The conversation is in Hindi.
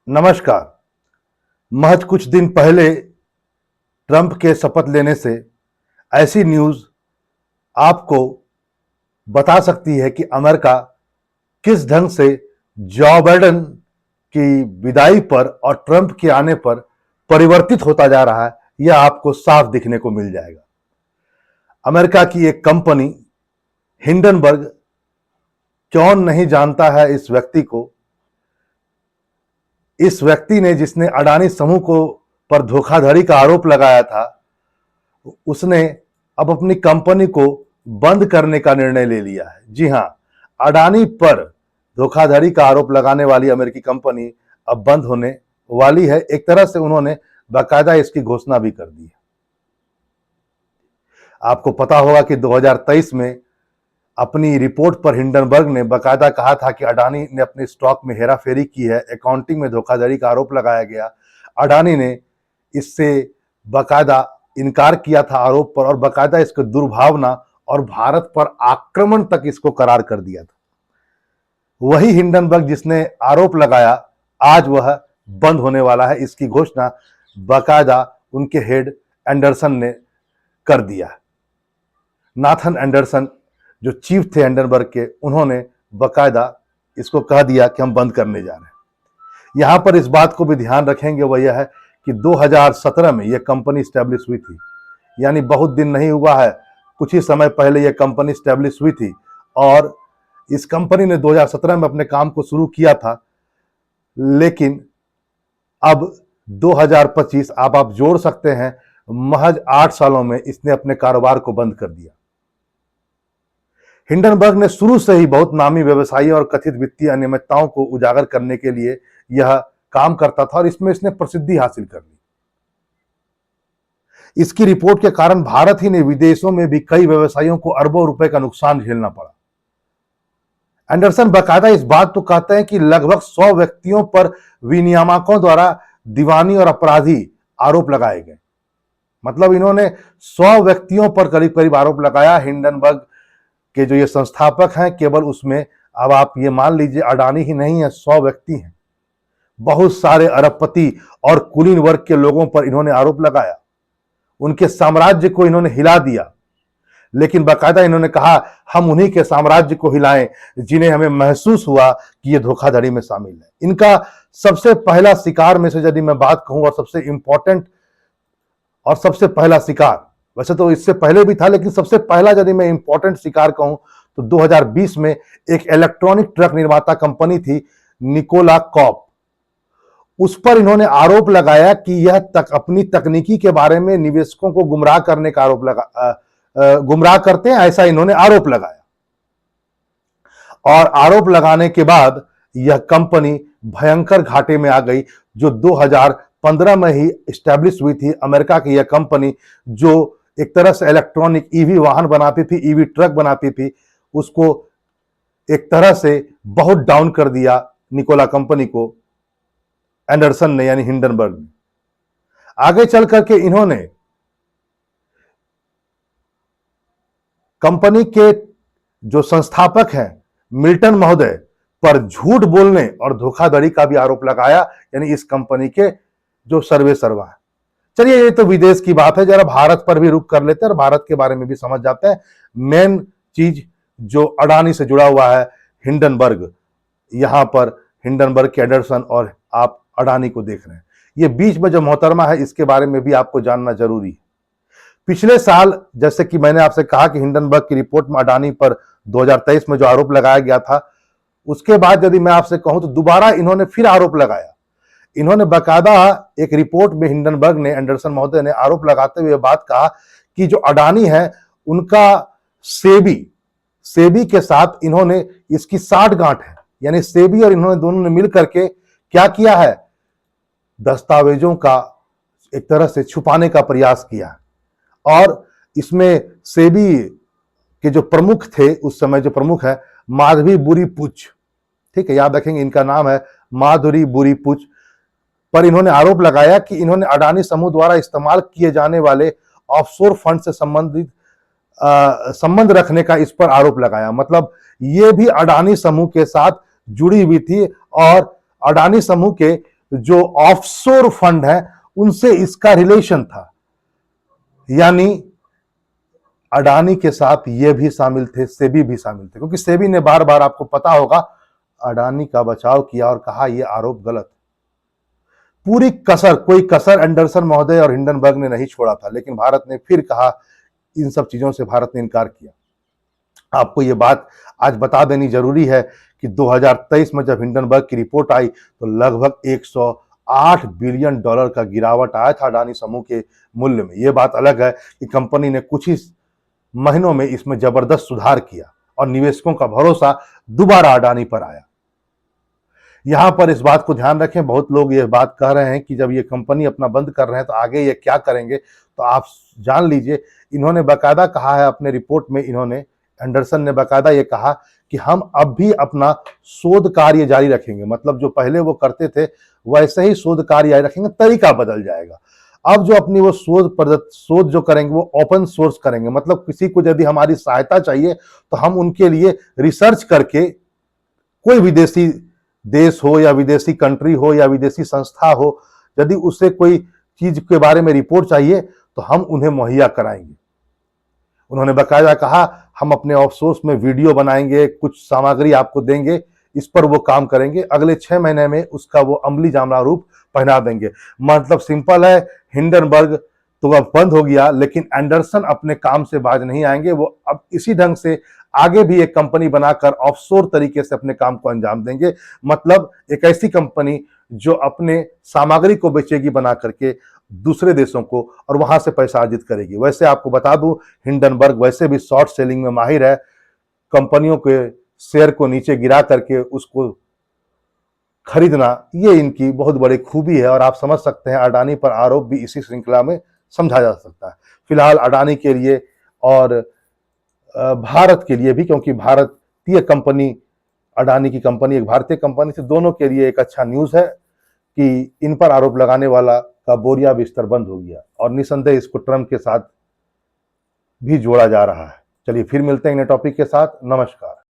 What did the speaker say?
नमस्कार। महज कुछ दिन पहले ट्रंप के शपथ लेने से ऐसी न्यूज आपको बता सकती है कि अमेरिका किस ढंग से जो बाइडेन की विदाई पर और ट्रंप के आने पर परिवर्तित होता जा रहा है। यह आपको साफ दिखने को मिल जाएगा। अमेरिका की एक कंपनी हिंडनबर्ग, कौन नहीं जानता है इस व्यक्ति को। इस व्यक्ति ने, जिसने अडानी समूह को पर धोखाधड़ी का आरोप लगाया था, उसने अब अपनी कंपनी को बंद करने का निर्णय ले लिया है। जी हां, अडानी पर धोखाधड़ी का आरोप लगाने वाली अमेरिकी कंपनी अब बंद होने वाली है। एक तरह से उन्होंने बाकायदा इसकी घोषणा भी कर दी है। आपको पता होगा कि 2023 में अपनी रिपोर्ट पर हिंडनबर्ग ने बाकायदा कहा था कि अडानी ने अपने स्टॉक में हेराफेरी की है, अकाउंटिंग में धोखाधड़ी का आरोप लगाया गया। अडानी ने इससे बाकायदा इनकार किया था आरोप पर, और बाकायदा इसको दुर्भावना और भारत पर आक्रमण तक इसको करार कर दिया था। वही हिंडनबर्ग जिसने आरोप लगाया, आज वह बंद होने वाला है। इसकी घोषणा बाकायदा उनके हेड एंडरसन ने कर दिया। नाथन एंडरसन जो चीफ थे हिंडनबर्ग के, उन्होंने बाकायदा इसको कह दिया कि हम बंद करने जा रहे हैं। यहां पर इस बात को भी ध्यान रखेंगे, वह यह है कि 2017 में यह कंपनी स्टैब्लिश हुई थी, यानी बहुत दिन नहीं हुआ है, कुछ ही समय पहले यह कंपनी स्टैब्लिश हुई थी। और इस कंपनी ने 2017 में अपने काम को शुरू किया था, लेकिन अब 2025 आप जोड़ सकते हैं, महज 8 सालों में इसने अपने कारोबार को बंद कर दिया। हिंडनबर्ग ने शुरू से ही बहुत नामी व्यवसायियों और कथित वित्तीय अनियमितताओं को उजागर करने के लिए यह काम करता था, और इसमें इसने प्रसिद्धि हासिल कर ली। इसकी रिपोर्ट के कारण भारत ही ने विदेशों में भी कई व्यवसायियों को अरबों रुपए का नुकसान झेलना पड़ा। एंडरसन बाकायदा इस बात तो कहते हैं कि लगभग 100 व्यक्तियों पर विनियामकों द्वारा दीवानी और अपराधी आरोप लगाए गए। मतलब इन्होंने 100 व्यक्तियों पर करीब करीब आरोप लगाया। हिंडनबर्ग के जो ये संस्थापक हैं, केवल उसमें अब आप ये मान लीजिए अडानी ही नहीं है, 100 व्यक्ति हैं। बहुत सारे अरबपति और कुलीन वर्ग के लोगों पर इन्होंने आरोप लगाया, उनके साम्राज्य को इन्होंने हिला दिया। लेकिन बाकायदा इन्होंने कहा, हम उन्हीं के साम्राज्य को हिलाएं जिन्हें हमें महसूस हुआ कि ये धोखाधड़ी में शामिल है। इनका सबसे पहला शिकार में से यदि मैं बात कहूं, और सबसे इंपॉर्टेंट और सबसे पहला शिकार, वैसे तो इससे पहले भी था, लेकिन सबसे पहला यदि मैं इंपॉर्टेंट शिकार कहूं तो 2020 में एक इलेक्ट्रॉनिक ट्रक निर्माता कंपनी थी, निकोला कॉर्प। उस पर इन्होंने आरोप लगाया कि यह अपनी तकनीकी के बारे में निवेशकों को गुमराह करने का गुमराह करते हैं, ऐसा इन्होंने आरोप लगाया। और आरोप लगाने के बाद यह कंपनी भयंकर घाटे में आ गई, जो 2015 में ही स्टैब्लिश हुई थी। अमेरिका की यह कंपनी जो एक तरह से इलेक्ट्रॉनिक ईवी वाहन बनाती थी, ईवी ट्रक बनाती थी, उसको एक तरह से बहुत डाउन कर दिया निकोला कंपनी को एंडरसन ने, यानी हिंडनबर्ग ने। आगे चल करके इन्होंने कंपनी के जो संस्थापक हैं मिल्टन महोदय पर झूठ बोलने और धोखाधड़ी का भी आरोप लगाया, यानी इस कंपनी के जो सर्वे सर्वा है। चलिए, ये तो विदेश की बात है, जरा भारत पर भी रुक कर लेते हैं और भारत के बारे में भी समझ जाते हैं। मेन चीज जो अडानी से जुड़ा हुआ है, हिंडनबर्ग। यहां पर हिंडनबर्ग के एंडरसन और आप अडानी को देख रहे हैं। ये बीच में जो मोहतरमा है, इसके बारे में भी आपको जानना जरूरी है। पिछले साल, जैसे कि मैंने आपसे कहा कि हिंडनबर्ग की रिपोर्ट में अडानी पर 2023 में जो आरोप लगाया गया था, उसके बाद यदि मैं आपसे कहूं तो दोबारा इन्होंने फिर आरोप लगाया। इन्होंने बाकायदा एक रिपोर्ट में हिंडनबर्ग ने, एंडरसन महोदय ने आरोप लगाते हुए बात कहा कि जो अडानी है उनका सेबी के साथ इन्होंने इसकी साठगांठ है, यानी सेबी और इन्होंने दोनों ने मिल करके क्या किया है, दस्तावेजों का एक तरह से छुपाने का प्रयास किया। और इसमें सेबी के जो प्रमुख थे उस समय, जो प्रमुख है माधवी बुरीपुच, ठीक है, याद रखेंगे इनका नाम है माधुरी बुरीपुच, पर इन्होंने आरोप लगाया कि इन्होंने अडानी समूह द्वारा इस्तेमाल किए जाने वाले ऑफशोर फंड से संबंधित संबंध रखने का इस पर आरोप लगाया। मतलब ये भी अडानी समूह के साथ जुड़ी हुई थी, और अडानी समूह के जो ऑफशोर फंड है उनसे इसका रिलेशन था। यानी अडानी के साथ ये भी शामिल थे, सेबी भी शामिल थे, क्योंकि सेबी ने बार बार, आपको पता होगा, अडानी का बचाव किया और कहा यह आरोप गलत। पूरी कसर, कोई कसर एंडरसन महोदय और हिंडनबर्ग ने नहीं छोड़ा था, लेकिन भारत ने फिर कहा, इन सब चीजों से भारत ने इनकार किया। आपको ये बात आज बता देनी जरूरी है कि 2023 में जब हिंडनबर्ग की रिपोर्ट आई तो लगभग 108 बिलियन डॉलर का गिरावट आया था अडानी समूह के मूल्य में। यह बात अलग है कि कंपनी ने कुछ ही महीनों में इसमें जबरदस्त सुधार किया और निवेशकों का भरोसा दोबारा अडानी पर आया। यहां पर इस बात को ध्यान रखें, बहुत लोग ये बात कह रहे हैं कि जब ये कंपनी अपना बंद कर रहे हैं तो आगे ये क्या करेंगे, तो आप जान लीजिए, इन्होंने बाकायदा कहा है अपने रिपोर्ट में, इन्होंने, एंडरसन ने बाकायदा ये कहा कि हम अब भी अपना शोध कार्य जारी रखेंगे। मतलब जो पहले वो करते थे वैसे ही शोध कार्य जारी रखेंगे, तरीका बदल जाएगा। अब जो अपनी वो शोध जो करेंगे वो ओपन सोर्स करेंगे। मतलब किसी को यदि हमारी सहायता चाहिए तो हम उनके लिए रिसर्च करके, कोई विदेशी देश हो या विदेशी कंट्री हो या विदेशी संस्था हो, यदि उसे कोई चीज के बारे में रिपोर्ट चाहिए तो हम उन्हें मुहैया कराएंगे। उन्होंने बकायदा कहा, हम अपने ऑफसोर्स में वीडियो बनाएंगे, कुछ सामग्री आपको देंगे, इस पर वो काम करेंगे, अगले 6 महीने में उसका वो अमली जामला रूप पहना देंगे। मतलब सिंपल है, हिंडनबर्ग तो अब बंद हो गया, लेकिन एंडरसन अपने काम से बाज नहीं आएंगे। वो अब इसी ढंग से आगे भी एक कंपनी बनाकर ऑफशोर तरीके से अपने काम को अंजाम देंगे। मतलब एक ऐसी कंपनी जो अपने सामग्री को बेचेगी बना करके दूसरे देशों को, और वहां से पैसा अर्जित करेगी। वैसे आपको बता दूं, हिंडनबर्ग वैसे भी शॉर्ट सेलिंग में माहिर है। कंपनियों के शेयर को नीचे गिरा करके उसको खरीदना, ये इनकी बहुत बड़ी खूबी है। और आप समझ सकते हैं अडानी पर आरोप भी इसी श्रृंखला में समझा जा सकता है। फिलहाल अडानी के लिए और भारत के लिए भी, क्योंकि भारतीय कंपनी, अडानी की कंपनी एक भारतीय कंपनी से, दोनों के लिए एक अच्छा न्यूज है कि इन पर आरोप लगाने वाला का बोरिया बिस्तर बंद हो गया, और निसंदेह इसको ट्रंप के साथ भी जोड़ा जा रहा है। चलिए फिर मिलते हैं नए टॉपिक के साथ। नमस्कार।